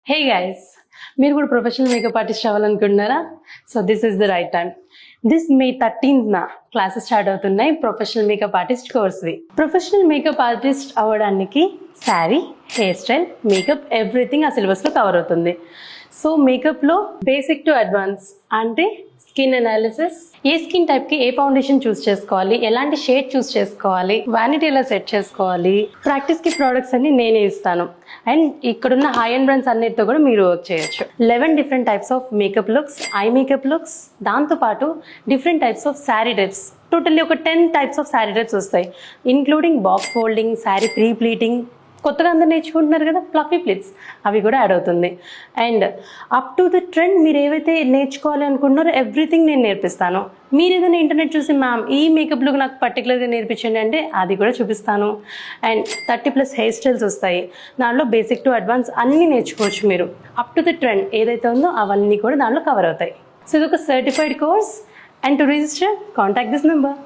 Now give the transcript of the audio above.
హే guys, మీరు కూడా professional makeup artist అవ్వాలనుకుంటున్నారా? So this is the right time. This May 13th classes start అవుతున్నాయి professional makeup artist కోర్స్వి. Professional makeup artist అవ్వడానికి sari, hair style, makeup everything ఆ సిలబస్లో cover అవుతుంది. సో మేకప్లో బేసిక్ టు అడ్వాన్స్ అంటే స్కిన్ అనాలిసిస్, ఏ స్కిన్ టైప్కి ఏ ఫౌండేషన్ చూస్ చేసుకోవాలి, ఎలాంటి షేడ్ చూస్ చేసుకోవాలి, వ్యానిటీ ఎలా సెట్ చేసుకోవాలి, ప్రాక్టీస్కి ప్రోడక్ట్స్ అన్ని నేనే ఇస్తాను. అండ్ ఇక్కడున్న హై అండ్ బ్రాండ్స్ అన్నిటితో కూడా మీరు వర్క్ చేయొచ్చు. 11 different types of makeup looks, eye makeup looks, దాంతోపాటు different types of sari types, totally ఒక 10 టైప్స్ ఆఫ్ శారీ టైప్స్ వస్తాయి. Including box folding, sari pre pleating, కొత్తగా అందరు నేర్చుకుంటున్నారు కదా ఫ్లఫీ ప్లిట్స్, అవి కూడా యాడ్ అవుతుంది. And up to the trend మీరు ఏవైతే నేర్చుకోవాలి అనుకుంటున్నారో ఎవ్రీథింగ్ నేను నేర్పిస్తాను. మీరు ఏదైనా ఇంటర్నెట్ చూసి మ్యామ్ ఈ మేకప్ లుక్ నాకు పర్టికులర్గా నేర్పించండి అంటే అది కూడా చూపిస్తాను. అండ్ 30+ హెయిర్ స్టైల్స్ వస్తాయి. దాంట్లో బేసిక్ టు అడ్వాన్స్ అన్నీ నేర్చుకోవచ్చు. మీరు అప్ టు ద ట్రెండ్ ఏదైతే ఉందో అవన్నీ కూడా దాంట్లో కవర్ అవుతాయి. సో ఇది ఒక certified course. And to register contact this number.